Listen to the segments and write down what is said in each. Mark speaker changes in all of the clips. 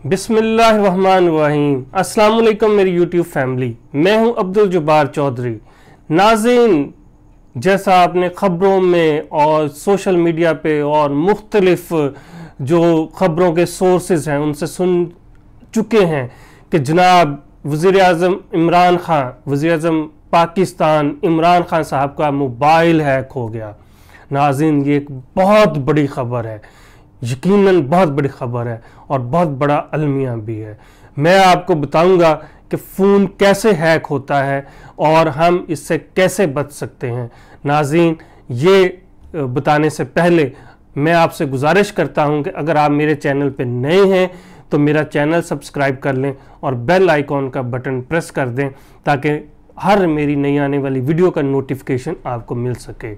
Speaker 1: बिस्मिल्लाहिर्रहमानिर्रहीम। अस्सलाम वालेकुम मेरी यूट्यूब फैमिली, मैं हूं अब्दुल जब्बार चौधरी। नाज़रीन, जैसा आपने ख़बरों में और सोशल मीडिया पे और मुख्तलिफ जो ख़बरों के सोर्सेज हैं उनसे सुन चुके हैं कि जनाब वज़ीर-ए-आज़म इमरान ख़ान, वज़ीर-ए-आज़म पाकिस्तान इमरान ख़ान साहब का मोबाइल हैक हो गया। नाज़रीन, ये एक बहुत बड़ी ख़बर है, यकीनन बहुत बड़ी ख़बर है और बहुत बड़ा अलमिया भी है। मैं आपको बताऊंगा कि फ़ोन कैसे हैक होता है और हम इससे कैसे बच सकते हैं। नाज़रीन, ये बताने से पहले मैं आपसे गुजारिश करता हूं कि अगर आप मेरे चैनल पे नए हैं तो मेरा चैनल सब्सक्राइब कर लें और बेल आइकॉन का बटन प्रेस कर दें ताकि हर मेरी नई आने वाली वीडियो का नोटिफिकेशन आपको मिल सके।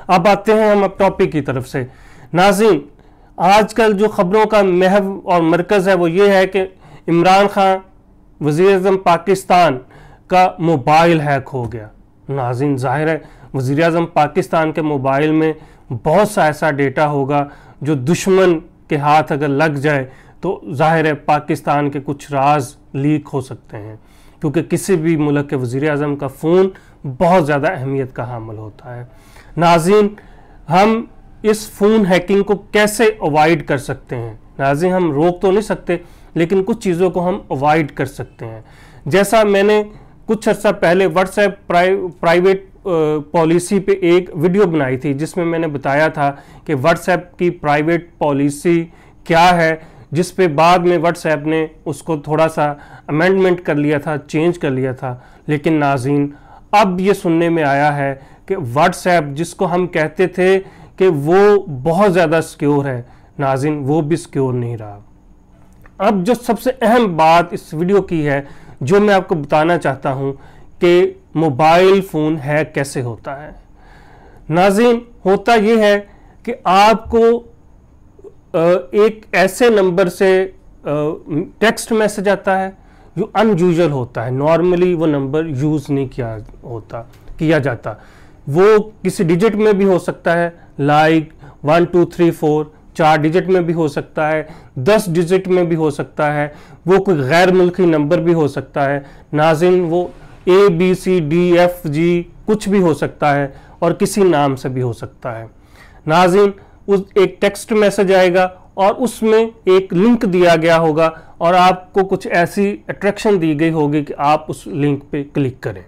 Speaker 1: अब आते हैं हम अब टॉपिक की तरफ से। नाज़रीन, आजकल जो ख़बरों का महव और मरकज़ है वो ये है कि इमरान ख़ान वज़ीर-ए-आज़म पाकिस्तान का मोबाइल हैक हो गया। नाज़रीन, ज़ाहिर है वज़ीर-ए-आज़म पाकिस्तान के मोबाइल में बहुत सा ऐसा डेटा होगा जो दुश्मन के हाथ अगर लग जाए तो ज़ाहिर है पाकिस्तान के कुछ राज लीक हो सकते हैं, क्योंकि किसी भी मुल्क के वज़ीर-ए-आज़म का फ़ोन बहुत ज़्यादा अहमियत का हामिल होता है। नाज़रीन, हम इस फ़ोन हैकिंग को कैसे अवॉइड कर सकते हैं? नाज़रीन, हम रोक तो नहीं सकते लेकिन कुछ चीज़ों को हम अवॉइड कर सकते हैं। जैसा मैंने कुछ अर्सा पहले व्हाट्सएप प्राइवेट पॉलिसी पे एक वीडियो बनाई थी जिसमें मैंने बताया था कि व्हाट्सएप की प्राइवेट पॉलिसी क्या है, जिस पे बाद में व्हाट्सएप ने उसको थोड़ा सा अमेंडमेंट कर लिया था, चेंज कर लिया था। लेकिन नाज़रीन, अब ये सुनने में आया है कि व्हाट्सएप जिसको हम कहते थे कि वो बहुत ज़्यादा सिक्योर है, नाज़रीन वो भी सिक्योर नहीं रहा। अब जो सबसे अहम बात इस वीडियो की है जो मैं आपको बताना चाहता हूं कि मोबाइल फ़ोन हैक कैसे होता है। नाज़रीन, होता ये है कि आपको एक ऐसे नंबर से टेक्स्ट मैसेज आता है जो अनयूजुअल होता है। नॉर्मली वो नंबर यूज़ नहीं किया जाता। वो किसी डिजिट में भी हो सकता है, लाइक 1 2 3 4 4 डिजिट में भी हो सकता है, 10 डिजिट में भी हो सकता है, वो कोई गैर मुल्की नंबर भी हो सकता है। नाज़रीन, वो ABCDFG कुछ भी हो सकता है और किसी नाम से भी हो सकता है। नाज़रीन, उस एक टेक्स्ट मैसेज आएगा और उसमें एक लिंक दिया गया होगा और आपको कुछ ऐसी अट्रैक्शन दी गई होगी कि आप उस लिंक पे क्लिक करें।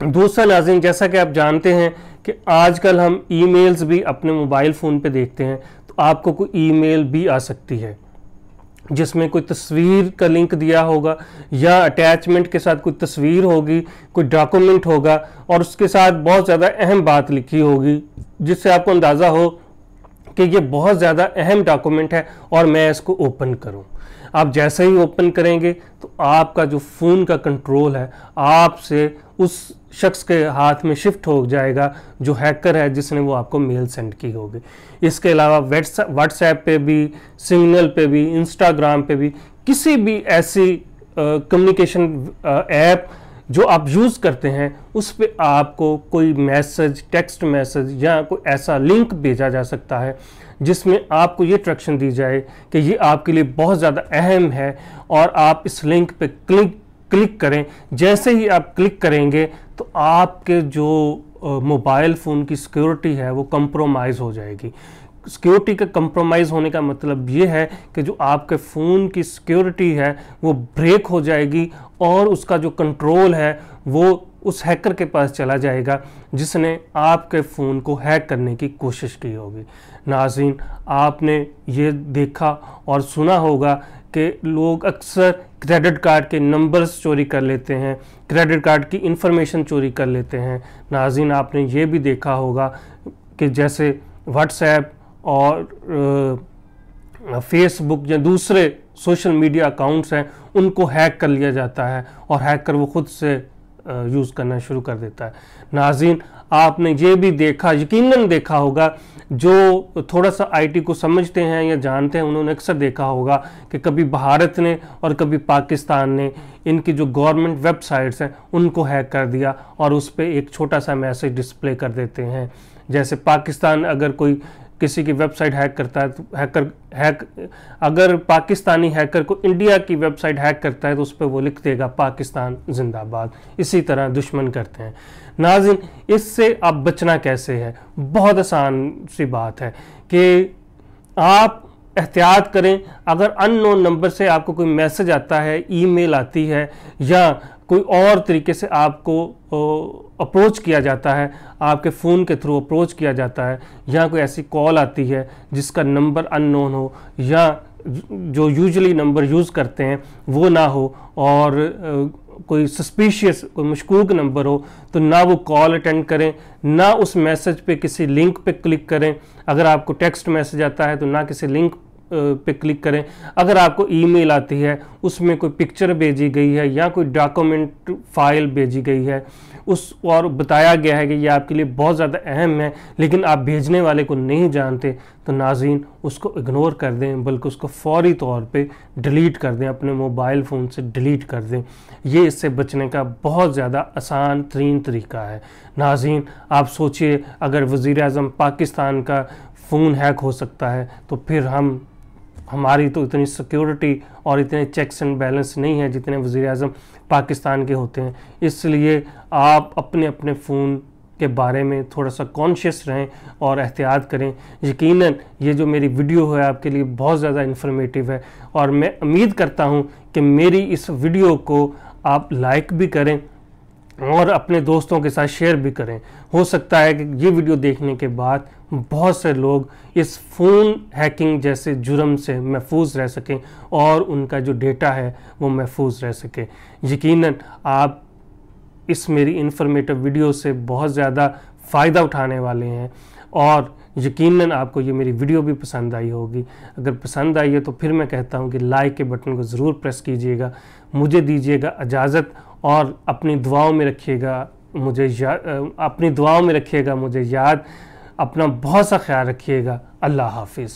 Speaker 1: दूसरा नाज़रीन, जैसा कि आप जानते हैं कि आजकल हम ईमेल्स भी अपने मोबाइल फ़ोन पे देखते हैं, तो आपको कोई ईमेल भी आ सकती है जिसमें कोई तस्वीर का लिंक दिया होगा या अटैचमेंट के साथ कोई तस्वीर होगी, कोई डॉक्यूमेंट होगा और उसके साथ बहुत ज़्यादा अहम बात लिखी होगी जिससे आपको अंदाज़ा हो कि ये बहुत ज़्यादा अहम डॉक्यूमेंट है और मैं इसको ओपन करूं। आप जैसे ही ओपन करेंगे तो आपका जो फ़ोन का कंट्रोल है आपसे उस शख्स के हाथ में शिफ्ट हो जाएगा जो हैकर है जिसने वो आपको मेल सेंड की होगी। इसके अलावा व्हाट्सएप पे भी, सिग्नल पे भी, इंस्टाग्राम पे भी, किसी भी ऐसी कम्युनिकेशन ऐप जो आप यूज़ करते हैं उस पे आपको कोई मैसेज, टेक्स्ट मैसेज या कोई ऐसा लिंक भेजा जा सकता है जिसमें आपको ये ट्रैक्शन दी जाए कि ये आपके लिए बहुत ज़्यादा अहम है और आप इस लिंक पे क्लिक करें। जैसे ही आप क्लिक करेंगे तो आपके जो मोबाइल फ़ोन की सिक्योरिटी है वो कंप्रोमाइज़ हो जाएगी। सिक्योरिटी का कंप्रोमाइज़ होने का मतलब ये है कि जो आपके फ़ोन की सिक्योरिटी है वो ब्रेक हो जाएगी और उसका जो कंट्रोल है वो उस हैकर के पास चला जाएगा जिसने आपके फ़ोन को हैक करने की कोशिश की होगी। नाज़रीन, आपने ये देखा और सुना होगा कि लोग अक्सर क्रेडिट कार्ड के नंबर्स चोरी कर लेते हैं, क्रेडिट कार्ड की इंफॉर्मेशन चोरी कर लेते हैं। नाज़रीन, आपने ये भी देखा होगा कि जैसे व्हाट्सएप और फेसबुक या दूसरे सोशल मीडिया अकाउंट्स हैं उनको हैक कर लिया जाता है और हैकर वो खुद से यूज़ करना शुरू कर देता है। नाज़रीन, आपने ये भी देखा, यकीनन देखा होगा, जो थोड़ा सा आईटी को समझते हैं या जानते हैं उन्होंने अक्सर देखा होगा कि कभी भारत ने और कभी पाकिस्तान ने इनकी जो गवर्नमेंट वेबसाइट्स हैं उनको हैक कर दिया और उस पर एक छोटा सा मैसेज डिस्प्ले कर देते हैं। जैसे पाकिस्तान अगर कोई किसी की वेबसाइट हैक करता है तो अगर पाकिस्तानी हैकर को इंडिया की वेबसाइट हैक करता है तो उस पर वो लिख देगा पाकिस्तान जिंदाबाद। इसी तरह दुश्मन करते हैं। नाज़रीन, इससे अब बचना कैसे है? बहुत आसान सी बात है कि आप एहतियात करें। अगर अननोन नंबर से आपको कोई मैसेज आता है, ईमेल आती है, या कोई और तरीके से आपको अप्रोच किया जाता है, आपके फ़ोन के थ्रू अप्रोच किया जाता है, या कोई ऐसी कॉल आती है जिसका नंबर अननोन हो, या जो यूजुअली नंबर यूज़ करते हैं वो ना हो, और कोई सस्पिशियस, कोई मशकूक नंबर हो, तो ना वो कॉल अटेंड करें, ना उस मैसेज पे किसी लिंक पे क्लिक करें। अगर आपको टेक्स्ट मैसेज आता है तो ना किसी लिंक पे क्लिक करें। अगर आपको ईमेल आती है, उसमें कोई पिक्चर भेजी गई है या कोई डॉक्यूमेंट फाइल भेजी गई है, उस और बताया गया है कि ये आपके लिए बहुत ज़्यादा अहम है, लेकिन आप भेजने वाले को नहीं जानते, तो नाज़रीन उसको इग्नोर कर दें, बल्कि उसको फौरी तौर पे डिलीट कर दें, अपने मोबाइल फ़ोन से डिलीट कर दें। ये इससे बचने का बहुत ज़्यादा आसान तरीन तरीका है। नाज़रीन, आप सोचिए, अगर वज़ीर-ए-आज़म पाकिस्तान का फ़ोन हैक हो सकता है, तो फिर हमारी तो इतनी सिक्योरिटी और इतने चेक्स एंड बैलेंस नहीं है जितने वज़ीर-ए-आज़म पाकिस्तान के होते हैं। इसलिए आप अपने अपने फ़ोन के बारे में थोड़ा सा कॉन्शियस रहें और एहतियात करें। यकीनन ये जो मेरी वीडियो है आपके लिए बहुत ज़्यादा इन्फॉर्मेटिव है, और मैं उम्मीद करता हूँ कि मेरी इस वीडियो को आप लाइक भी करें और अपने दोस्तों के साथ शेयर भी करें। हो सकता है कि ये वीडियो देखने के बाद बहुत से लोग इस फ़ोन हैकिंग जैसे जुर्म से महफूज रह सकें और उनका जो डेटा है वो महफूज रह सके। यकीनन आप इस मेरी इन्फॉर्मेटिव वीडियो से बहुत ज़्यादा फ़ायदा उठाने वाले हैं, और यकीनन आपको ये मेरी वीडियो भी पसंद आई होगी। अगर पसंद आई है तो फिर मैं कहता हूँ कि लाइक के बटन को ज़रूर प्रेस कीजिएगा। मुझे दीजिएगा इजाज़त, और अपनी दुआओं में रखिएगा मुझे याद। अपना बहुत सा ख्याल रखिएगा। अल्लाह हाफिज़।